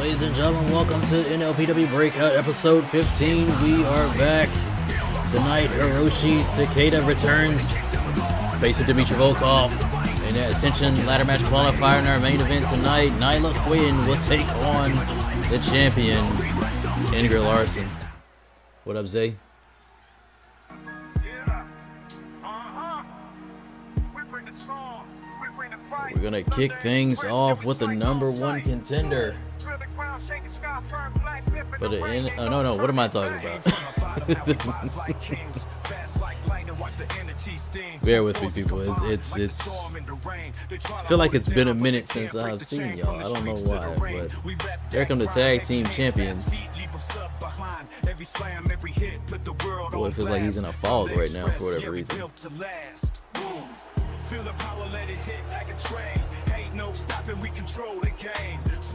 Ladies and gentlemen, welcome to NLPW Breakout episode 15. We are back. Tonight, Hiroshi Takeda returns, facing Dmitry Volkov in the Ascension Ladder Match Qualifier in our main event tonight. Nyla Quinn will take on the champion, Ingrid Larson. What up, Zay? We're gonna kick things off with the #1 contender for the no, what am I talking about? Bear with me, people. It's I feel like it's been a minute since I've seen y'all. I don't know why, but here come the tag team champions. Boy, it feels like he's in a fog right now for whatever reason.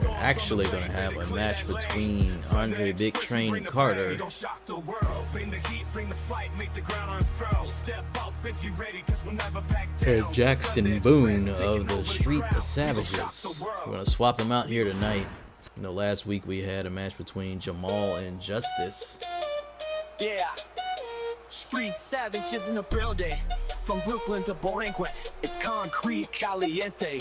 We're actually going to have a match between Andre Big Train Carter and Jackson Boone of the Street Savages. We're going to swap them out here tonight. You know, last week we had a match between Jamal and Justice. Yeah. Street Savages in the building. From Brooklyn to Borinquen, it's concrete caliente.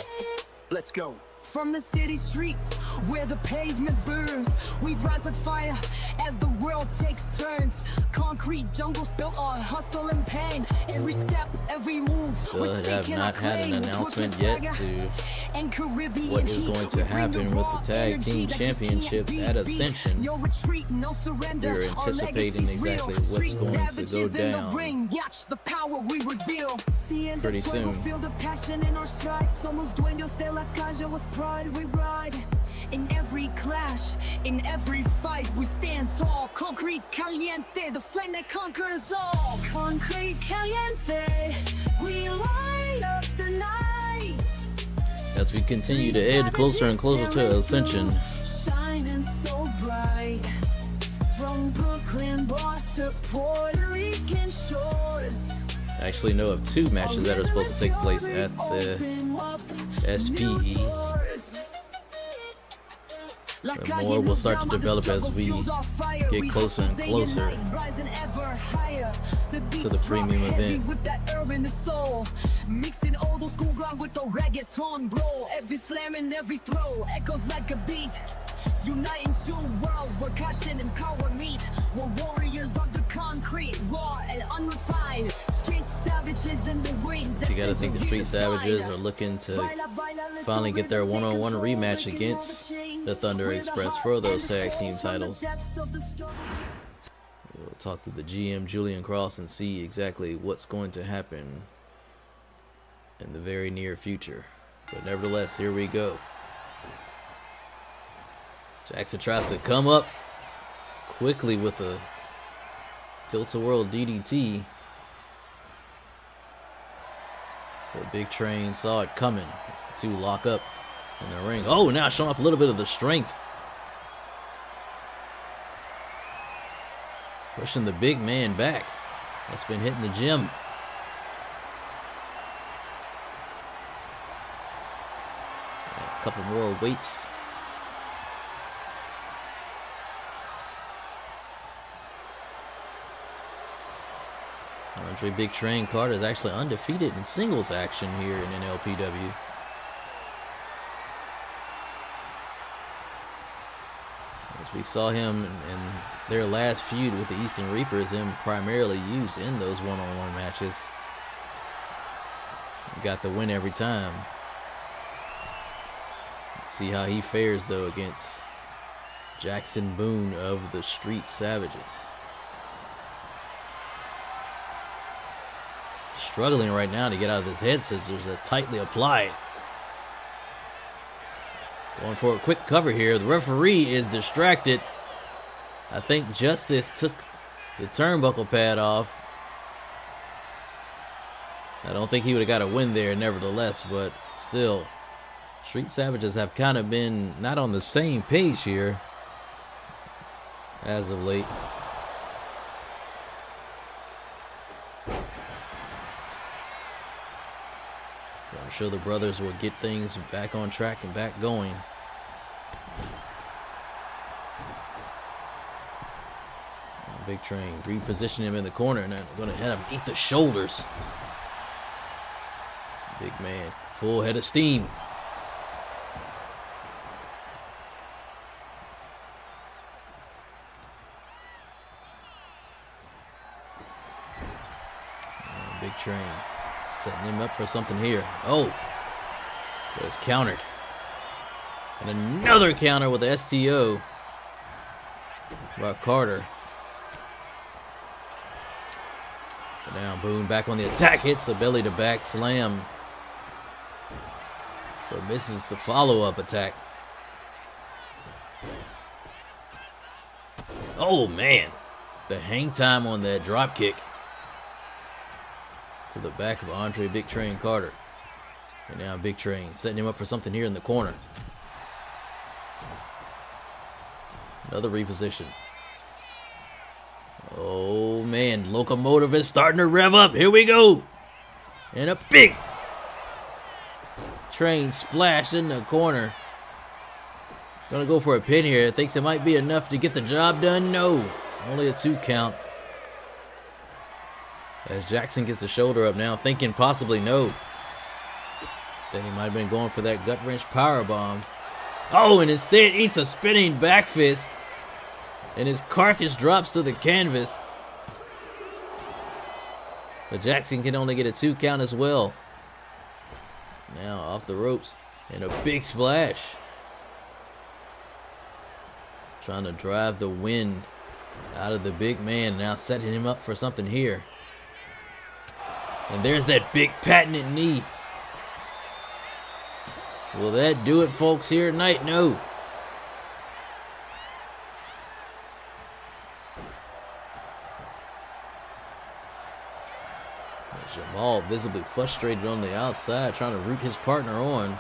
Let's go. From the city streets where the pavement burns, we rise like fire as the world takes turns. Concrete jungles built on hustle and pain. Every step, every move. Still have not had an announcement yet to what is going to happen with the tag team championships at Ascension. We're anticipating exactly what's going to go down pretty soon. Pride we ride in every clash, in every fight we stand tall. Concrete caliente, the flame that conquers all. Concrete caliente, we light up the night. As we continue to edge closer and closer to Ascension, Shining so bright from Brooklyn, Boston, Puerto Rican shores. I actually know of 2 matches that are supposed to take place at the SPE. But more will start to develop as we get closer and closer to the premium event. Mixing old school ground with the reggaeton blow. Every slam and every throw echoes like a beat. Uniting 2 worlds where passion and power meet. We're warriors of the concrete, raw and unrefined. Street savages in the ring. You gotta think the Street Savages are looking to finally get their one-on-one rematch against the Thunder Express for those tag team titles. We'll talk to the GM Julian Cross and see exactly what's going to happen in the very near future. But nevertheless, here we go. Jackson tries to come up quickly with a tilt-a-whirl DDT. The Big Train saw it coming. It's the 2 lock up in the ring. Oh, now showing off a little bit of the strength. Pushing the big man back. That's been hitting the gym. A couple more weights. Andre Big Train Carter is actually undefeated in singles action here in NLPW. As we saw him in their last feud with the Eastern Reapers, him primarily used in those one-on-one matches. He got the win every time. Let's see how he fares though against Jackson Boone of the Street Savages. Struggling right now to get out of his head scissors that tightly applied. Going for a quick cover here. The referee is distracted. I think Justice took the turnbuckle pad off. I don't think he would have got a win there nevertheless, but still, Street Savages have kind of been not on the same page here as of late. sure the brothers will get things back on track and back going. Big Train reposition him in the corner, and I'm going to have him eat the shoulders. Big man, full head of steam. And Big Train setting him up for something here. Oh, but it's countered. And another counter with the STO by Carter. But now Boone back on the attack, hits the belly to back slam, but misses the follow-up attack. Oh man, the hang time on that drop kick to the back of Andre Big Train Carter. And now Big Train setting him up for something here in the corner. Another reposition. Oh man, locomotive is starting to rev up. Here we go. And a big Train splash in the corner. Gonna go for a pin here. Thinks it might be enough to get the job done. No, only a 2 count. As Jackson gets the shoulder up now, thinking possibly no. Then he might have been going for that gut wrench power bomb. Oh, and instead eats a spinning back fist. And his carcass drops to the canvas. But Jackson can only get a 2 count as well. Now off the ropes. And a big splash. Trying to drive the wind out of the big man. Now setting him up for something here. And there's that big patented knee. Will that do it, folks, here tonight? No. Jamal visibly frustrated on the outside, trying to root his partner on.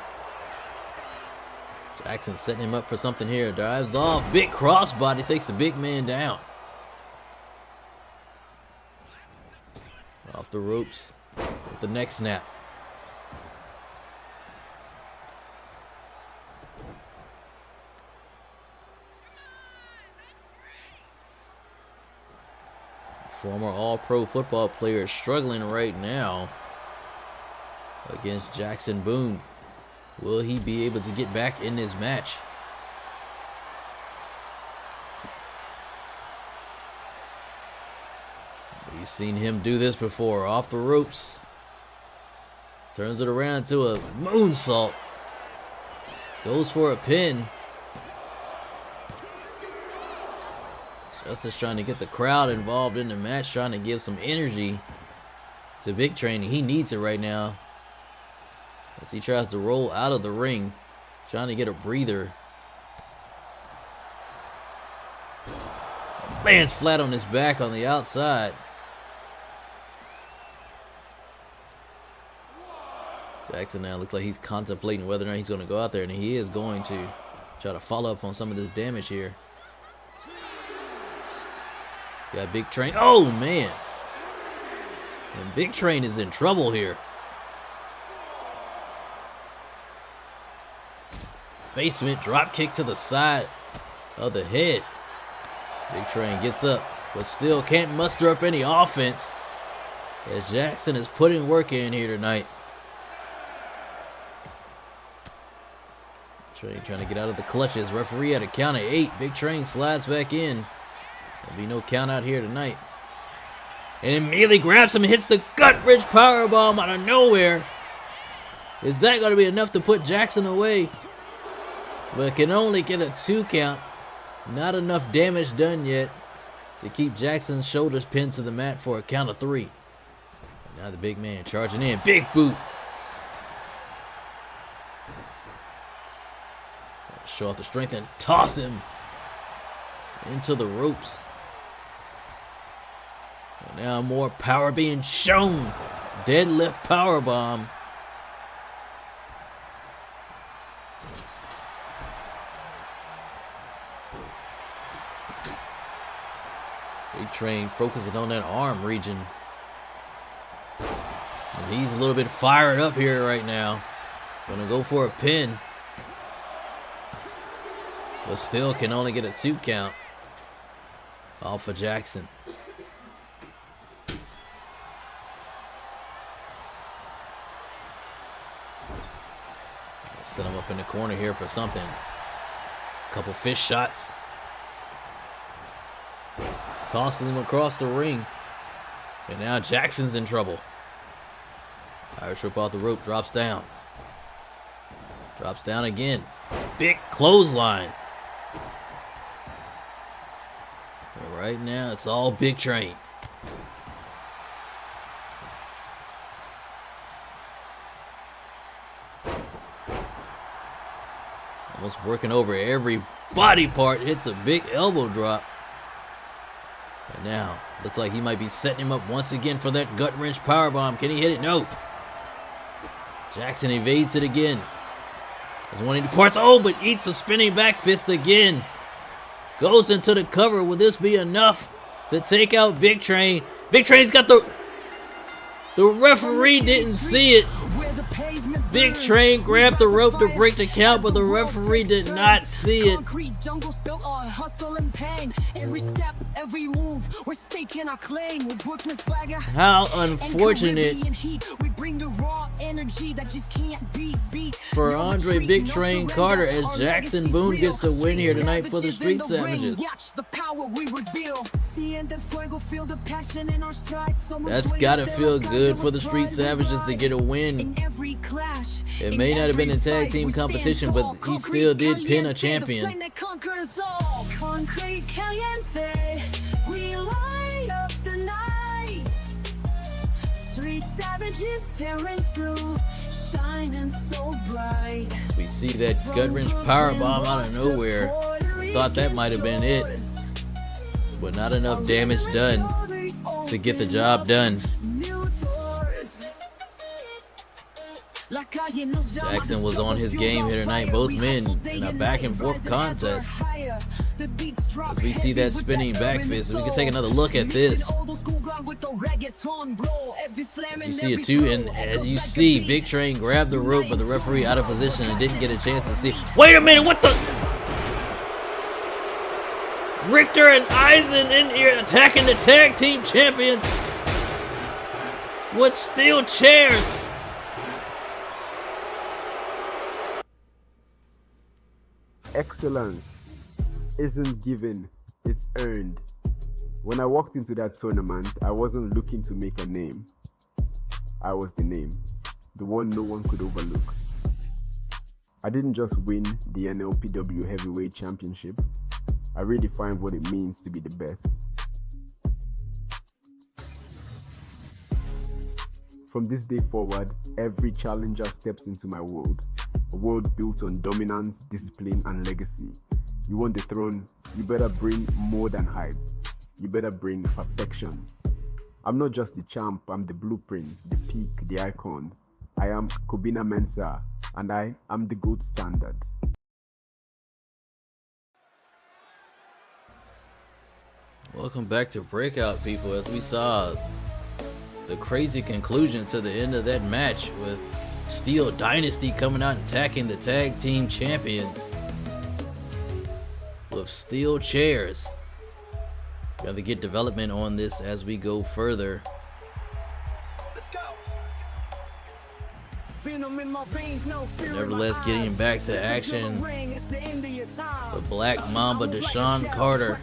Jackson setting him up for something here. Dives off. Big crossbody takes the big man down. Off the ropes with the neck snap. Former All-Pro football player struggling right now against Jackson Boone. Will he be able to get back in this match? We've seen him do this before. Off the ropes. Turns it around to a moonsault. Goes for a pin. Justice trying to get the crowd involved in the match, trying to give some energy to Big Train. He needs it right now as he tries to roll out of the ring, trying to get a breather. Lands flat on his back on the outside. Jackson now looks like he's contemplating whether or not he's going to go out there, and he is going to try to follow up on some of this damage here. Got Big Train. Oh, man. And Big Train is in trouble here. Basement drop kick to the side of the head. Big Train gets up, but still can't muster up any offense as Jackson is putting work in here tonight. Train trying to get out of the clutches. Referee at a count of 8. Big Train slides back in. There'll be no count out here tonight. And immediately grabs him and hits the gut wrench powerbomb out of nowhere. Is that going to be enough to put Jackson away? But can only get a 2 count. Not enough damage done yet to keep Jackson's shoulders pinned to the mat for a count of 3. Now the big man charging in. Big boot. Show off the strength and toss him into the ropes. And now more power being shown. Deadlift powerbomb. Big Train focusing on that arm region. And he's a little bit fired up here right now. Gonna go for a pin. But still can only get a 2 count. All for Jackson. Set him up in the corner here for something. Couple fish shots. Tosses him across the ring. And now Jackson's in trouble. Irish whip off the rope, drops down. Drops down again. Big clothesline. But right now, it's all Big Train. Almost working over every body part. Hits a big elbow drop. And now, looks like he might be setting him up once again for that gut wrench powerbomb. Can he hit it? No. Jackson evades it again. As one departs. Oh, but eats a spinning back fist again. Goes into the cover. Will this be enough to take out Big Train? Big Train's got the referee didn't see it. Big Train grabbed the rope to break the count, but the referee did not see it. How unfortunate for Andre Big Train Carter as Jackson Boone gets the win here tonight for the Street Savages. That's gotta feel good for the Street Savages to get a win. It may not have been a tag team competition, but he still did pin a champion. Street Savages tearing through, shining so bright. We see that gut wrench powerbomb out of nowhere. Thought that might have been it, but not enough damage done to get the job done. Jackson was on his game here tonight. Both men in a back and forth contest. As we see that spinning back fist, we can take another look at this. As you see it too, and as you see, Big Train grabbed the rope, but the referee out of position and didn't get a chance to see. Wait a minute, what the? Richter and Eisen in here attacking the tag team champions with steel chairs. Excellence isn't given, it's earned. When I walked into that tournament, I wasn't looking to make a name. I was the name, the one no one could overlook. I didn't just win the NLPW Heavyweight Championship, I redefined what it means to be the best. From this day forward, every challenger steps into my world. A world built on dominance, discipline, and legacy. You want the throne, you better bring more than hype. You better bring perfection. I'm not just the champ, I'm the blueprint, the peak, the icon. I am Kobina Mensah, and I am the gold standard. Welcome back to Breakout, people, as we saw the crazy conclusion to the end of that match with Steel Dynasty coming out and attacking the tag team champions with steel chairs. Got to get development on this as we go further. Let's go. Venom in my veins, no fear. Nevertheless, getting back to action, the Black Mamba Deshaun Carter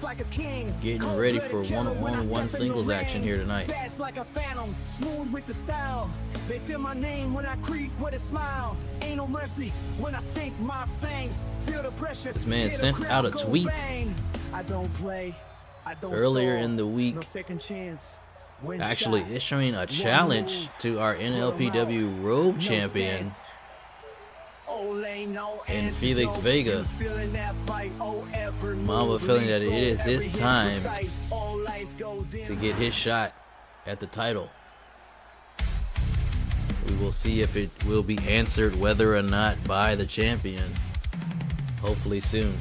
getting ready for one-on-one singles action here tonight. Fast like a phantom, smooth with the style. They feel my name when I creep with a smile. Ain't no mercy when I sink my fangs. Feel the pressure. This man sent out a tweet I don't play. I don't earlier stall. in the week, No second chance. When actually shot, issuing a challenge to our NLPW Road Champion in Felix Vega. Mamba feeling that it is his time to get his shot at the title. We will see if it will be answered whether or not by the champion. Hopefully soon.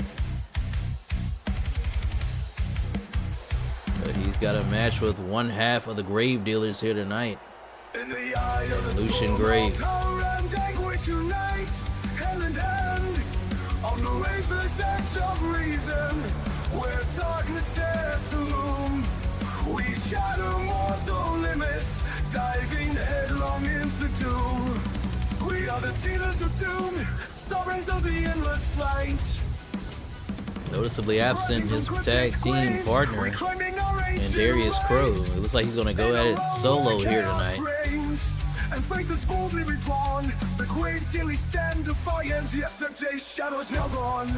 But he's got a match with one half of the Grave Dealers here tonight. Lucian Graves. Where darkness dares to loom, we shatter mortal limits, diving headlong into doom. We are the dealers of doom, sovereigns of the endless light. Noticeably absent his tag team partner, and Darius Crow. It looks like he's going to go at it solo here tonight. And fate is boldly redrawn. The grave daily stand defiant. Yesterday's shadows now gone.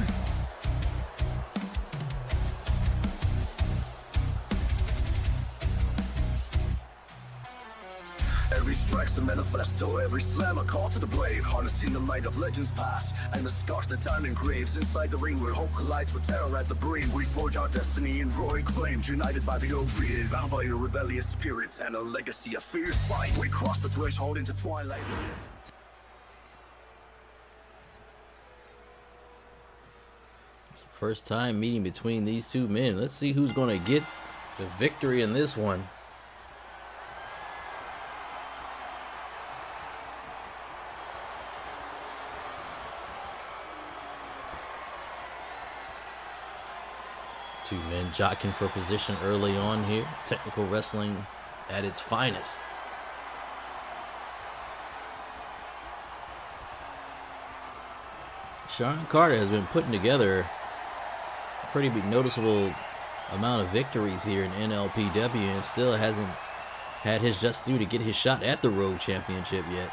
Every strike's a manifesto, every slam a call to the brave. Harnessing the might of legends past, and the scars that time engraves. Inside the ring where hope collides with terror at the brain, we forge our destiny in roaring flames, united by the oath created, bound by a rebellious spirit and a legacy of fierce fight. We cross the threshold into twilight. It's the first time meeting between these two men. Let's see who's going to get the victory in this one. Two men jockeying for position early on here. Technical wrestling at its finest. Sean Carter has been putting together a pretty big noticeable amount of victories here in NLPW and still hasn't had his just due to get his shot at the Road Championship yet.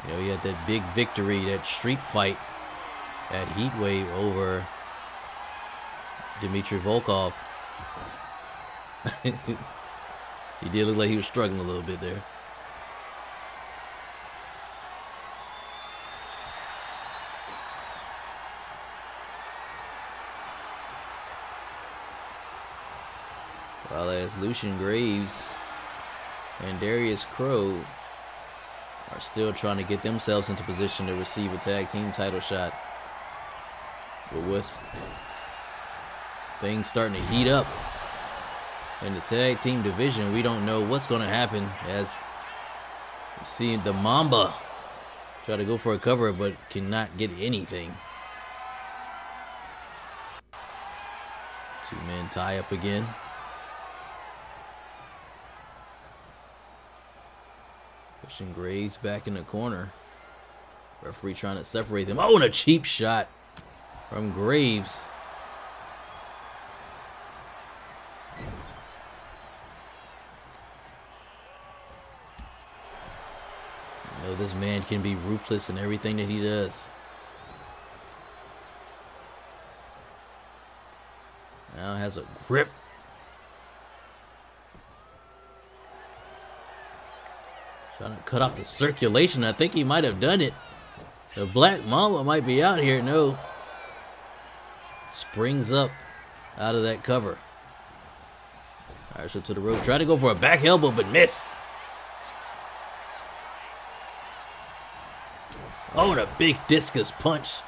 You know, he had that big victory, that street fight at Heatwave over Dmitry Volkov. He did look like he was struggling a little bit there. While as Lucian Graves and Darius Crow are still trying to get themselves into position to receive a tag team title shot. But with things starting to heat up in the tag team division, we don't know what's going to happen, as you see the Mamba try to go for a cover but cannot get anything. Two men tie up again. Pushing Graves back in the corner. Referee trying to separate them. Oh, and a cheap shot from Graves. You know, this man can be ruthless in everything that he does. Now has a grip. Trying to cut off the circulation. I think he might have done it. The Black Mamba might be out here. No. Springs up out of that cover. Irish up to the rope. Tried to go for a back elbow, but missed. Oh, and a big discus punch.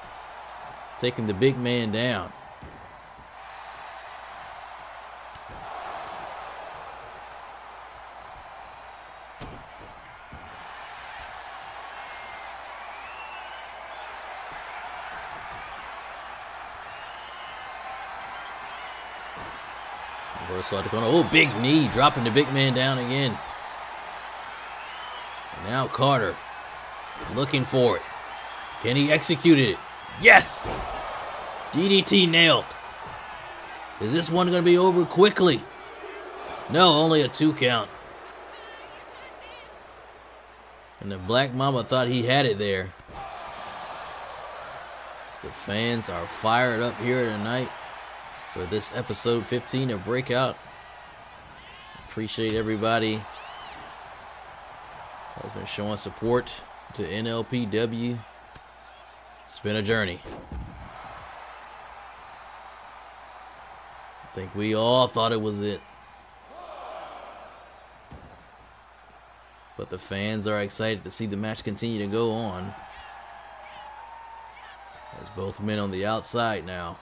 Taking the big man down. Oh, big knee, dropping the big man down again. And now Carter looking for it. Can he execute it? Yes! DDT nailed. Is this one going to be over quickly? No, only a 2 count. And the Black Mamba thought he had it there. The fans are fired up here tonight for this episode 15 of Breakout. Appreciate everybody that's been showing support to NLPW. It's been a journey. I think we all thought it was it. But the fans are excited to see the match continue to go on. There's both men on the outside now.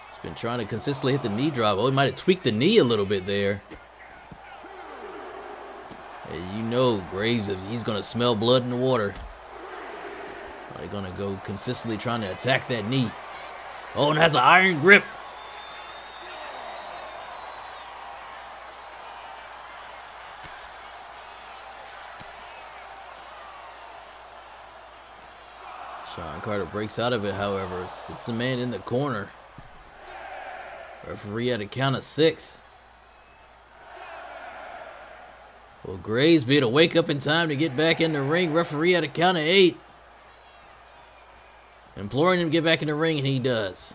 He's been trying to consistently hit the knee drop. Oh, he might have tweaked the knee a little bit there. Hey, you know Graves, he's going to smell blood in the water. Are they gonna go consistently trying to attack that knee? Oh, and has an iron grip. Sean Carter breaks out of it, however. Sits a man in the corner. Referee at a count of 6. Will Graves be able to wake up in time to get back in the ring? Referee at a count of 8. Imploring him to get back in the ring, and he does.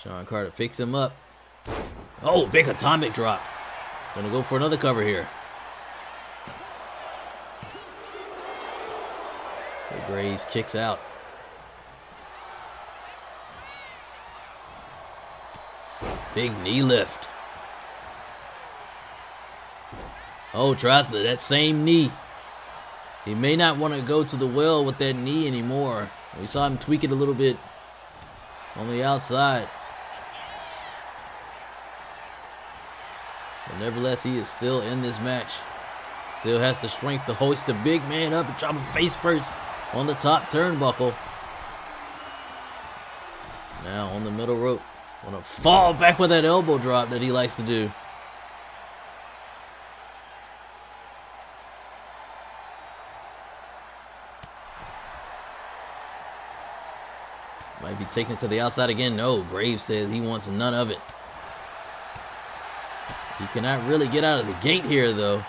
Sean Carter picks him up. Oh, big atomic drop. Gonna go for another cover here. Graves kicks out. Big knee lift. Oh, tries that same knee. He may not want to go to the well with that knee anymore. We saw him tweak it a little bit on the outside. But nevertheless, he is still in this match. Still has the strength to hoist the big man up and drop him face first on the top turnbuckle. Now on the middle rope. Wanna fall back with that elbow drop that he likes to do. Might be taking it to the outside again. No, Graves says he wants none of it. He cannot really get out of the gate here, though.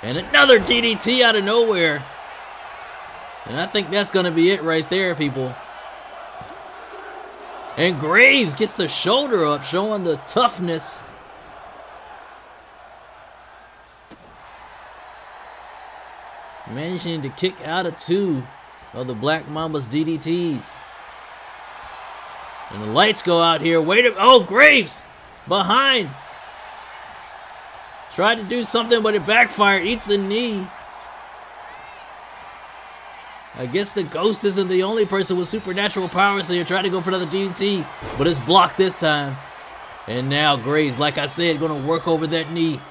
And another DDT out of nowhere. And I think that's going to be it right there, people. And Graves gets the shoulder up, showing the toughness. Managing to kick out of 2 of the Black Mamba's DDTs. And the lights go out here. Wait a... Oh, Graves! Behind! Tried to do something, but it backfired. Eats the knee. I guess the Ghost isn't the only person with supernatural powers, so you're trying to go for another DDT, but it's blocked this time. And now Graves, like I said, going to work over that knee.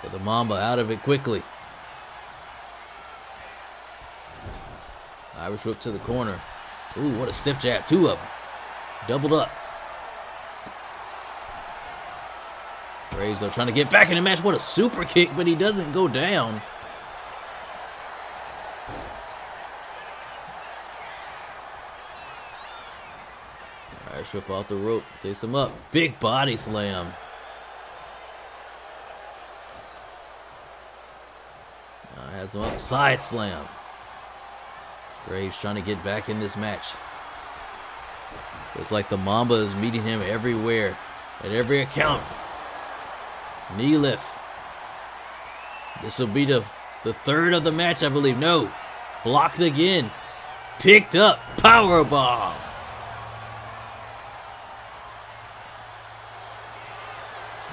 But the Mamba out of it quickly. Irish whip to the corner. Ooh, what a stiff jab. 2 of them. Doubled up. Graves, though, trying to get back in the match. What a super kick, but he doesn't go down. Irish whip off the rope. Takes him up. Big body slam. Now has him up. Side slam. Graves trying to get back in this match. It's like the Mamba is meeting him everywhere. At every account. Knee lift. This will be the 3rd of the match, I believe. No. Blocked again. Picked up. Powerbomb.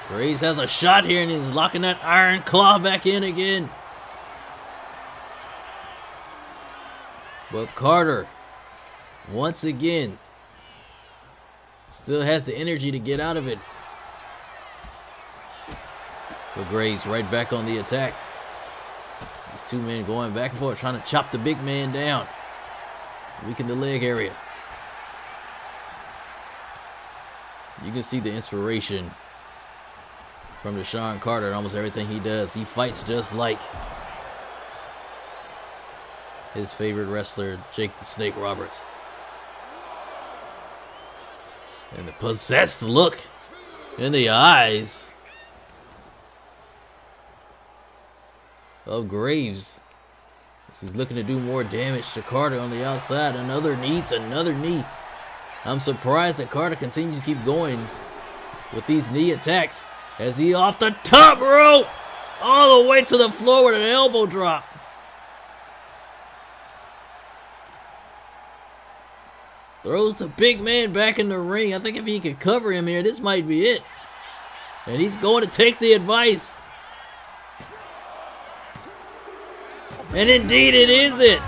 Graves has a shot here and he's locking that iron claw back in again. But Carter, once again, still has the energy to get out of it. But Graves right back on the attack. These 2 men going back and forth, trying to chop the big man down. Weaken the leg area. You can see the inspiration from Sean Carter in almost everything he does. He fights just like his favorite wrestler, Jake the Snake Roberts. And the possessed look in the eyes of Graves. He's looking to do more damage to Carter on the outside. Another knee to another knee. I'm surprised that Carter continues to keep going with these knee attacks as he off the top rope all the way to the floor with an elbow drop. Throws the big man back in the ring. I think if he could cover him here, this might be it. And he's going to take the advice. And indeed it is it.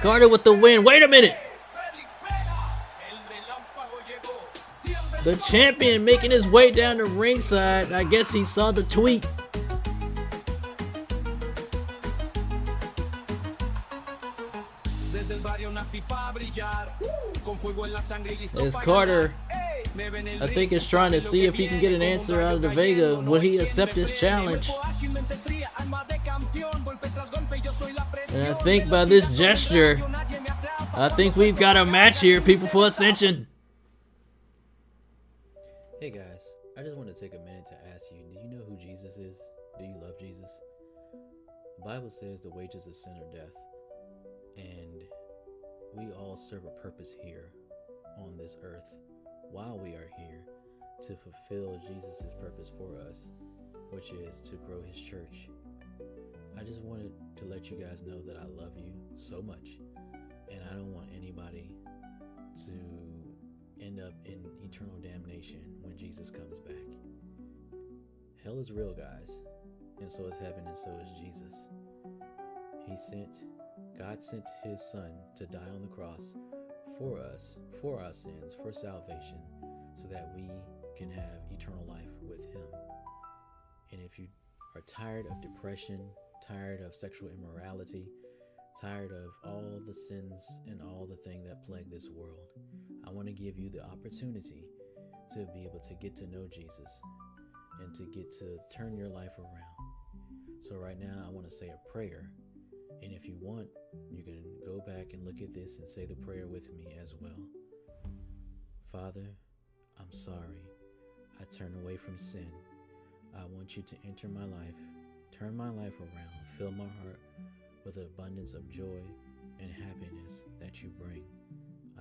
Carter with the win. Wait a minute. The champion making his way down the ringside. I guess he saw the tweet There's Carter. I think is trying to see if he can get an answer out of the Vega. Will he accept this challenge? And I think by this gesture, I think we've got a match here, people, for Ascension. Hey guys, I just want to take a minute to ask you, do you know who Jesus is? Do you love Jesus? The Bible says the wages of sin are death. And we all serve a purpose here on this earth while we are here to fulfill Jesus' purpose for us, which is to grow his church. I just wanted to let you guys know that I love you so much, and I don't want anybody to end up in eternal damnation when Jesus comes back. Hell is real, guys, and so is heaven, and so is Jesus. God sent his son to die on the cross for us, for our sins, for salvation, so that we can have eternal life with him. And if you are tired of depression, tired of sexual immorality, tired of all the sins and all the things that plague this world, I want to give you the opportunity to be able to get to know Jesus and to get to turn your life around. So right now I want to say a prayer, and if you want, you can go back and look at this and say the prayer with me as well. Father, I'm sorry. I turn away from sin. I want you to enter my life, turn my life around, fill my heart with an abundance of joy and happiness that you bring.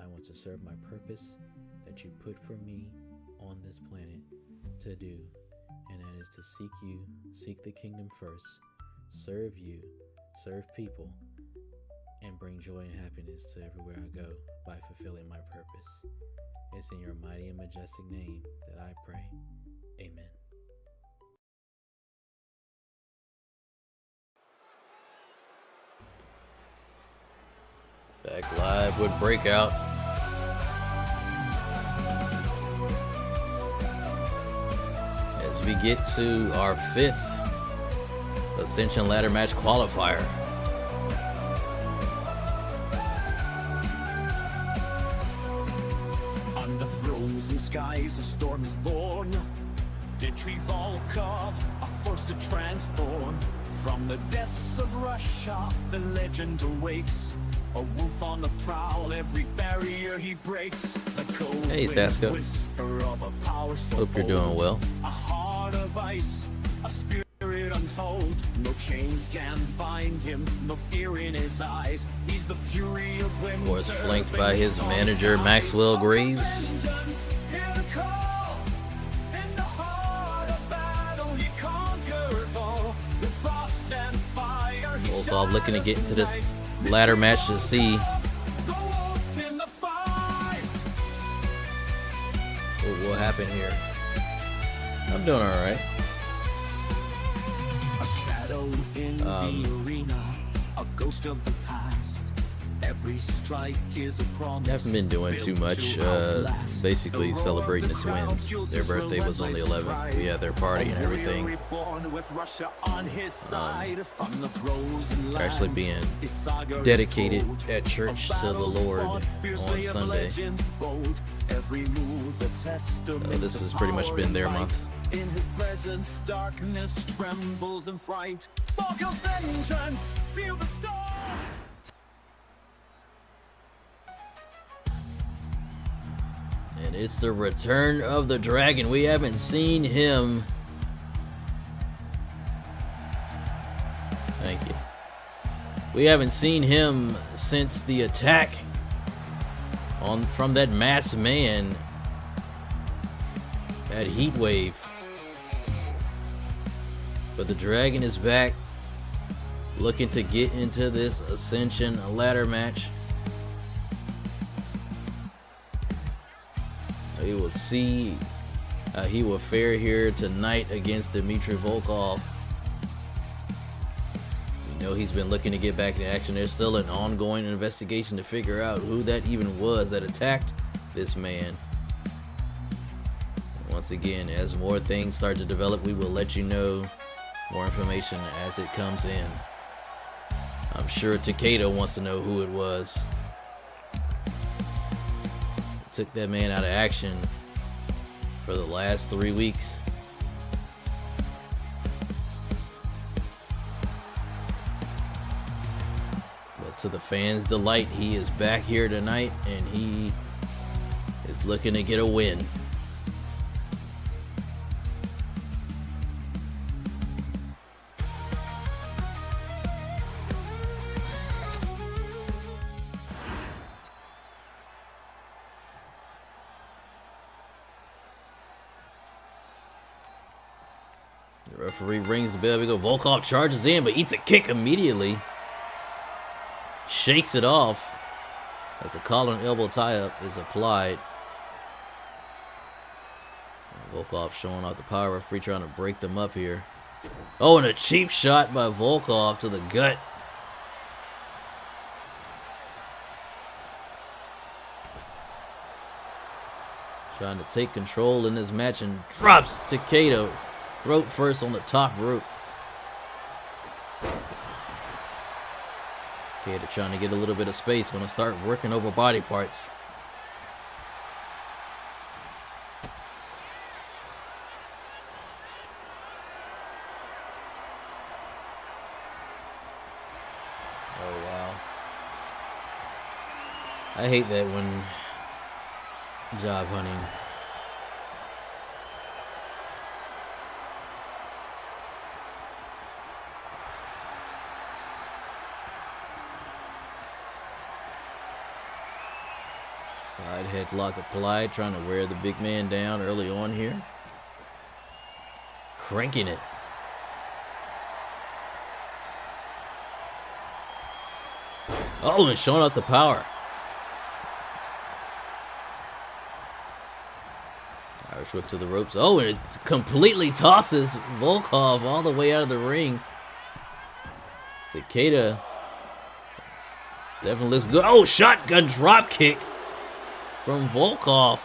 I want to serve my purpose that you put for me on this planet to do, and that is to seek you, seek the kingdom first, serve you, serve people, and bring joy and happiness to everywhere I go by fulfilling my purpose. It's in your mighty and majestic name that I pray. Amen. Back live with Breakout. As we get to our 5th Ascension Ladder Match Qualifier. Under frozen skies, a storm is born. Dmitry Volkov, a force to transform. From the depths of Russia, the legend awakes. A wolf on the prowl, every barrier he breaks. Hey, Sasko. Hope you're doing well. A heart of ice, a spirit untold. No chains can bind him, no fear in his eyes. He's the fury of winter. Of course, flanked by his manager, Maxwell Graves. Volkov looking to get into this ladder match to see what will happen here. I'm doing alright. A shadow in the arena, a ghost of the past. Every strike is a promise. Haven't been doing too much. Basically celebrating the twins. Their birthday was on the 11th. We had their party and everything. Actually being dedicated at church to the Lord on Sunday. This has pretty much been their month. In his presence, darkness trembles in fright. Sparkles vengeance, feel the storm. And it's the return of the dragon. We haven't seen him. Thank you. We haven't seen him since the attack from that masked man at Heatwave. But the dragon is back, looking to get into this Ascension Ladder Match. We will see how he will fare here tonight against Dmitry Volkov. We know he's been looking to get back to action. There's still an ongoing investigation to figure out who that even was that attacked this man. Once again, as more things start to develop, we will let you know more information as it comes in. I'm sure Takeda wants to know who it was. took that man out of action for the last 3 weeks. But to the fans' delight, he is back here tonight and he is looking to get a win. The referee rings the bell. We go. Volkov charges in, but eats a kick immediately. Shakes it off as the collar and elbow tie-up is applied. Volkov showing off the power. Referee trying to break them up here. Oh, and a cheap shot by Volkov to the gut. Trying to take control in this match and drops Takeda. Throat first on the top rope. Takeda trying to get a little bit of space. Gonna start working over body parts. Oh wow. I hate that when job hunting. Side headlock applied, trying to wear the big man down early on here. Cranking it. Oh, and showing off the power. Irish whip to the ropes. Oh, and it completely tosses Volkov all the way out of the ring. Takeda definitely looks good. Oh, shotgun drop kick from Volkov.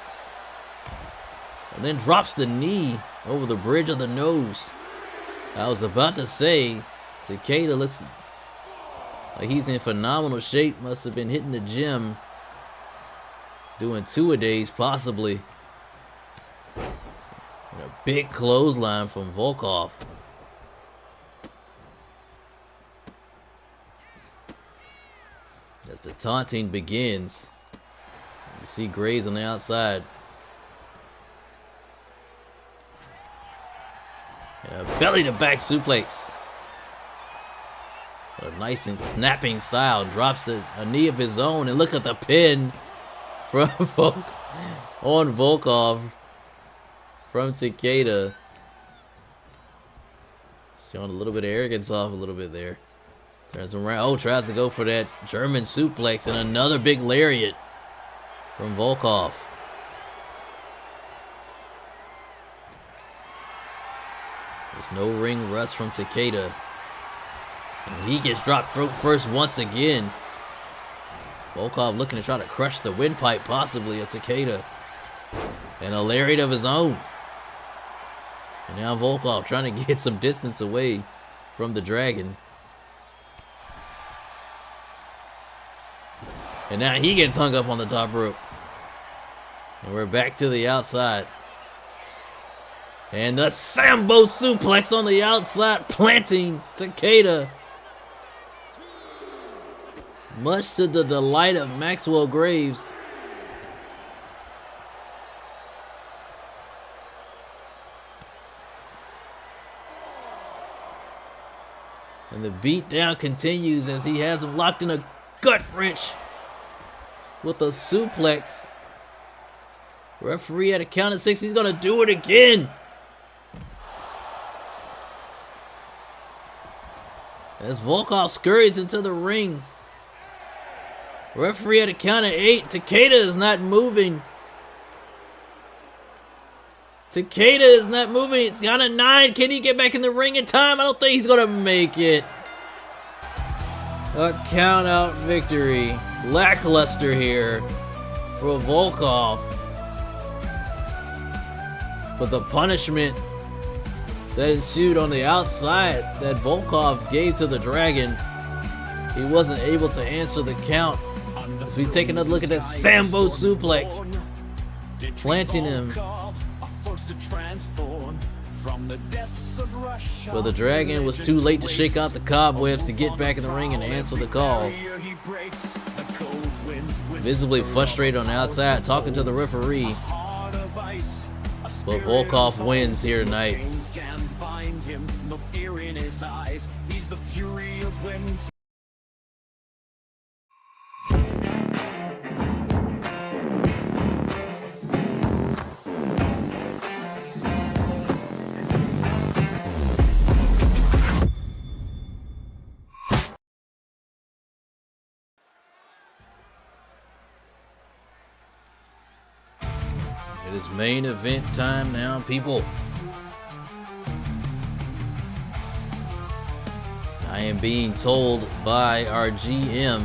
And then drops the knee over the bridge of the nose. I was about to say, Takeda looks like he's in phenomenal shape. Must have been hitting the gym. Doing 2-a-days possibly. And a big clothesline from Volkov. As the taunting begins. You see Graves on the outside. And a belly to back suplex. A nice and snapping style. Drops a knee of his own. And look at the pin from on Volkov from Takeda. Showing a little bit of arrogance off a little bit there. Turns around. Oh, tries to go for that German suplex and another big lariat from Volkov. There's no ring rust from Takeda. And he gets dropped throat first once again. Volkov looking to try to crush the windpipe possibly of Takeda. And a lariat of his own. And now Volkov trying to get some distance away from the Dragon. And now he gets hung up on the top rope. And we're back to the outside. And the Sambo suplex on the outside, planting Takeda. Much to the delight of Maxwell Graves. And the beatdown continues as he has him locked in a gut wrench with a suplex. Referee at a count of 6. He's going to do it again. As Volkov scurries into the ring. Referee at a count of 8. Takeda is not moving. Takeda is not moving. He's got a 9. Can he get back in the ring in time? I don't think he's going to make it. A count out victory. Lackluster here for Volkov. But the punishment that ensued on the outside that Volkov gave to the Dragon, he wasn't able to answer the count. As we take another look at that Sambo suplex planting him. But the dragon was too late to shake out the cobwebs to get back in the ring and answer the call. Visibly frustrated on the outside, talking to the referee. But Volkov wins here tonight. It is main event time now, people. I am being told by our GM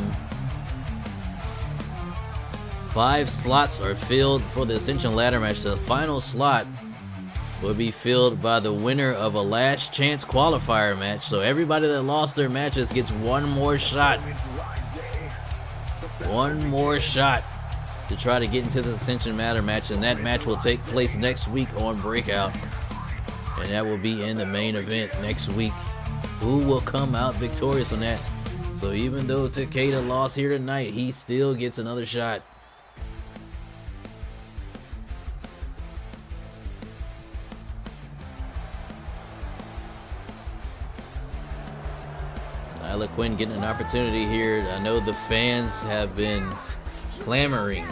5 slots are filled for the Ascension Ladder Match. The final slot will be filled by the winner of a last chance qualifier match. So everybody that lost their matches gets one more shot. One more shot to try to get into the Ascension Ladder Match, and that match will take place next week on Breakout, and that will be in the main event next week. Who will come out victorious on that? So even though Takeda lost here tonight, he still gets another shot. Nyla Quinn getting an opportunity here. I know the fans have been clamoring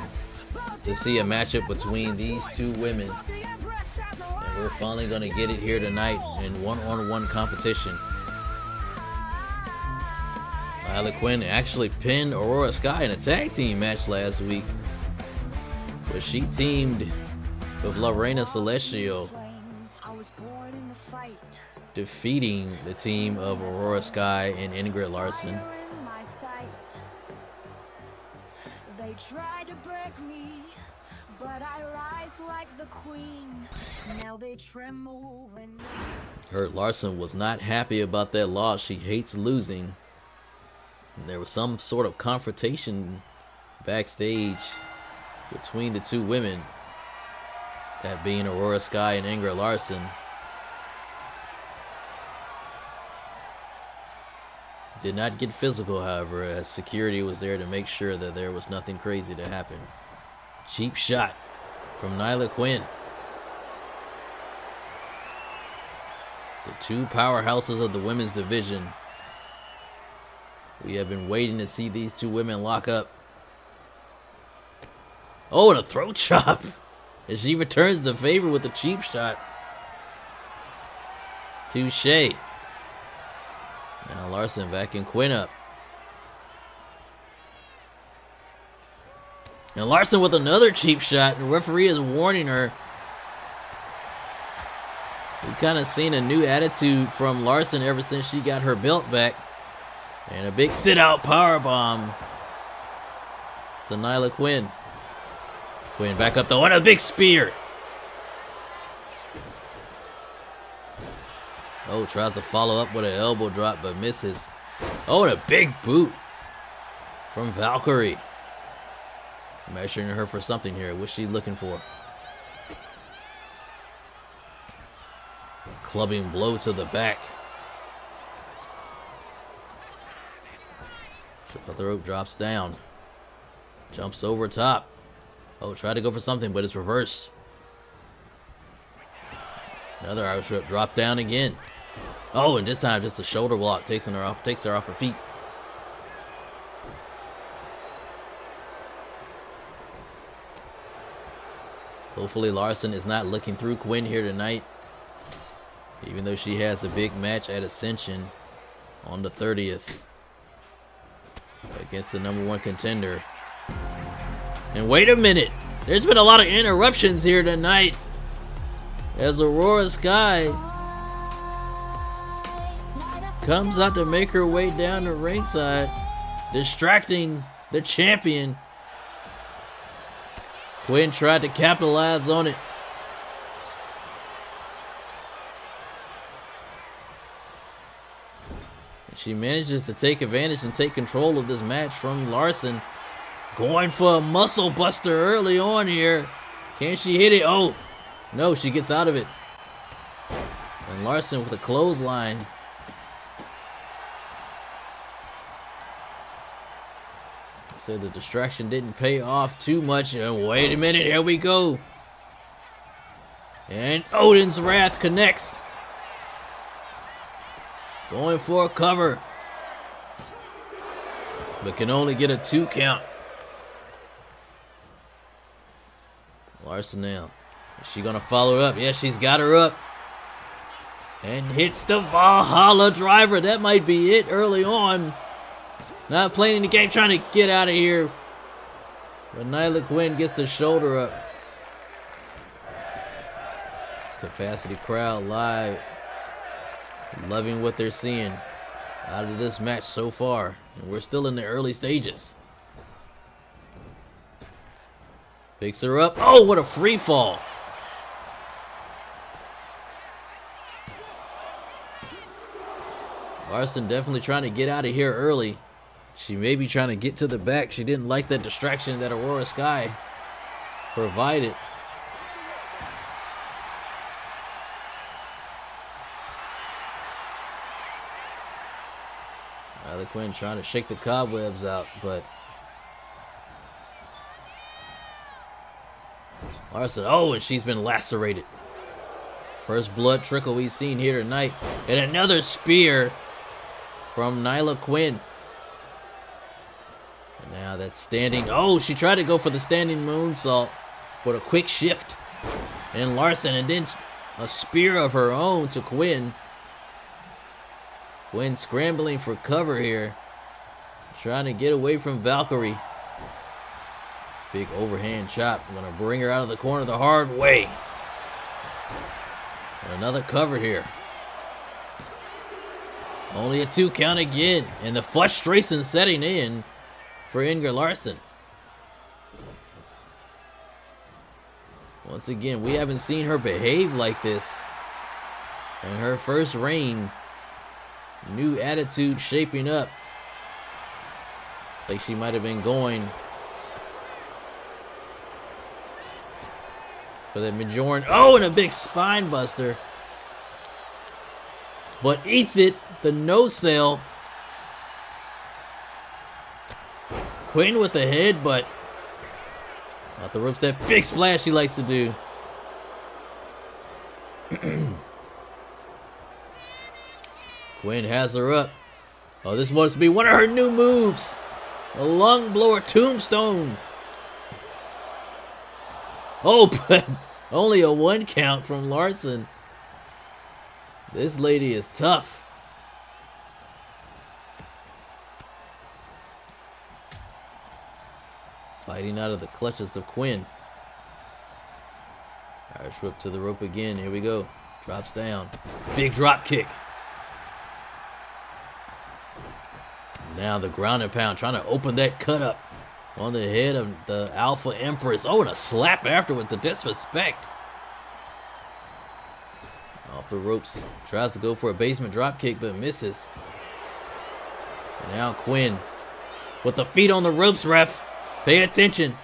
to see a matchup between these two women, and we're finally going to get it here tonight in one-on-one competition. Nyla Quinn actually pinned Aurora Sky in a tag team match last week, but she teamed with Lorena Celestial, defeating the team of Aurora Sky and Ingrid Larson. They try to break me, but I rise like the queen. Now they tremble when Hurt Larson was not happy about that loss. She hates losing. And there was some sort of confrontation backstage between the two women, that being Aurora Sky and Ingrid Larson. Did not get physical, however, as security was there to make sure that there was nothing crazy to happen. Cheap shot from Nyla Quinn. The two powerhouses of the women's division. We have been waiting to see these two women lock up. Oh, and a throat chop. And she returns the favor with a cheap shot. Touche. Now Larson backing Quinn up. And Larson with another cheap shot. The referee is warning her. We've kind of seen a new attitude from Larson ever since she got her belt back. And a big sit-out powerbomb to Nyla Quinn. Quinn back up though, and a big spear. Oh, tries to follow up with an elbow drop, but misses. Oh, and a big boot from Valkyrie. Measuring her for something here. What's she looking for? Clubbing blow to the back. But the rope drops down. Jumps over top. Oh, tried to go for something, but it's reversed. Another Irish whip, drop down again. Oh, and this time just a shoulder block takes her off her feet. Hopefully Larson is not looking through Quinn here tonight, even though she has a big match at Ascension on the 30th against the #1 contender. And wait a minute, there's been a lot of interruptions here tonight as Aurora Sky comes out to make her way down the ringside, distracting the champion. Quinn tried to capitalize on it. She manages to take advantage and take control of this match from Larson. Going for a muscle buster early on here. Can she hit it? Oh, no, she gets out of it. And Larson with a clothesline. Said the distraction didn't pay off too much. And wait a minute, here we go. And Odin's Wrath connects. Going for a cover. But can only get a 2 count. Larson now. Is she gonna follow it up? Yeah, she's got her up. And hits the Valhalla driver. That might be it early on. Not playing the game, trying to get out of here. But Nyla Quinn gets the shoulder up. This capacity crowd live. Loving what they're seeing out of this match so far. And we're still in the early stages. Picks her up. Oh, what a free fall. Larson definitely trying to get out of here early. She may be trying to get to the back. She didn't like that distraction that Aurora Sky provided. Nyla Quinn trying to shake the cobwebs out, but Larson, oh, and she's been lacerated. First blood trickle we've seen here tonight. And another spear from Nyla Quinn. And now that's standing. Oh, she tried to go for the standing moonsault, but a quick shift. And Larson, and then a spear of her own to Quinn. Quinn scrambling for cover here. Trying to get away from Valkyrie. Big overhand chop. I'm going to bring her out of the corner the hard way. And another cover here. Only a 2 count again. And the frustration setting in for Inger Larson. Once again, we haven't seen her behave like this in her first reign. New attitude shaping up. Like she might have been going for the Majoran. Oh, and a big spine buster. But eats it. The no-sell. Quinn with the head, but off the ropes. That big splash she likes to do. Quinn has her up. Oh, this must be one of her new moves. A lung blower tombstone. Oh, but only a 1 count from Larson. This lady is tough. Fighting out of the clutches of Quinn. Irish whip to the rope again. Here we go. Drops down. Big drop kick. Now the ground and pound, trying to open that cut up on the head of the Alpha Empress. Oh, and a slap after with the disrespect. Off the ropes. Tries to go for a basement drop kick, but misses. And now Quinn with the feet on the ropes, ref. Pay attention.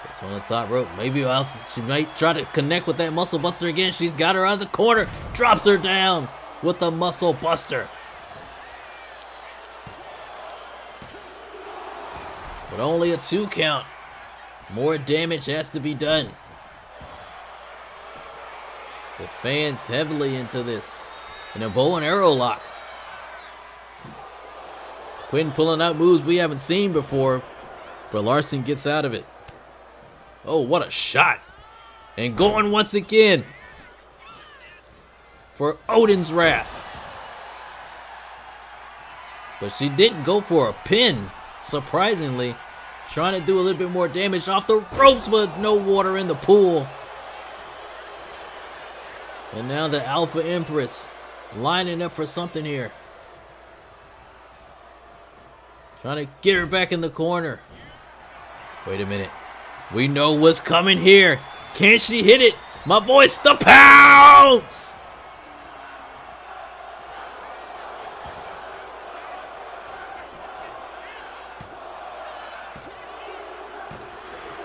It's on the top rope. Maybe else she might try to connect with that muscle buster again. She's got her out of the corner. Drops her down with the muscle buster. But only a 2 count. More damage has to be done. The fans heavily into this. And a bow and arrow lock. Quinn pulling out moves we haven't seen before. But Larson gets out of it. Oh, what a shot. And going once again for Odin's Wrath. But she didn't go for a pin, surprisingly. Trying to do a little bit more damage off the ropes, but no water in the pool. And now the Alpha Empress lining up for something here. Trying to get her back in the corner. Wait a minute. We know what's coming here. Can she hit it? My voice, the pounce!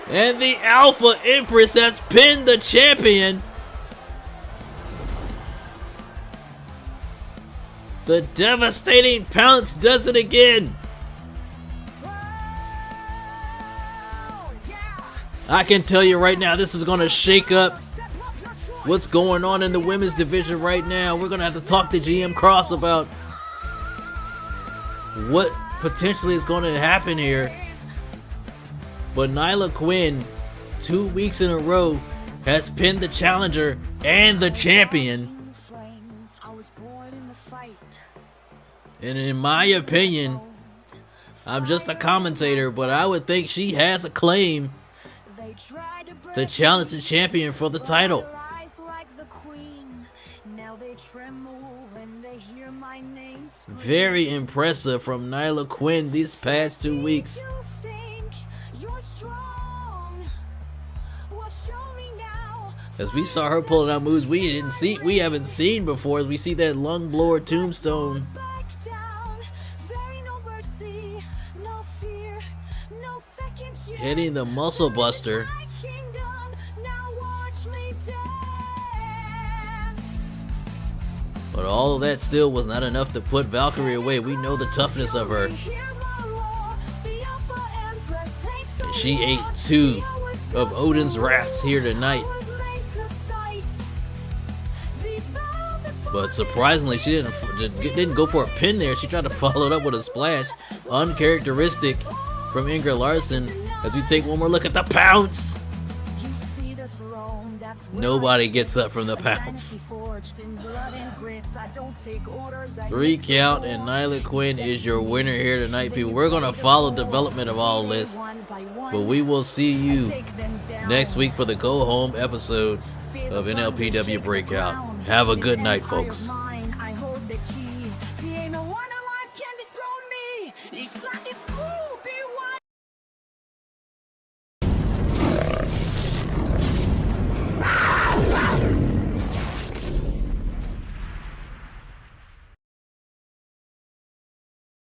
And the Alpha Empress has pinned the champion. The devastating pounce does it again. I can tell you right now, this is going to shake up what's going on in the women's division right now. We're going to have to talk to GM Cross about what potentially is going to happen here. But Nyla Quinn, 2 weeks in a row, has pinned the challenger and the champion. And in my opinion, I'm just a commentator, but I would think she has a claim to challenge the champion for the title. Very impressive from Nyla Quinn these past 2 weeks. As we saw her pulling out moves we haven't seen before. As we see that lung blower tombstone. Hitting the muscle buster. But all of that still was not enough to put Valkyrie away. We know the toughness of her. And she ate 2 of Odin's wraths here tonight. But surprisingly, she didn't go for a pin there. She tried to follow it up with a splash. Uncharacteristic from Ingrid Larson. As we take one more look at the pounce. Nobody gets up from the pounce. 3 count, and Nyla Quinn is your winner here tonight, people. We're going to follow development of all this. But we will see you next week for the go-home episode of NLPW Breakout. Have a good night, folks. It's like it's cool.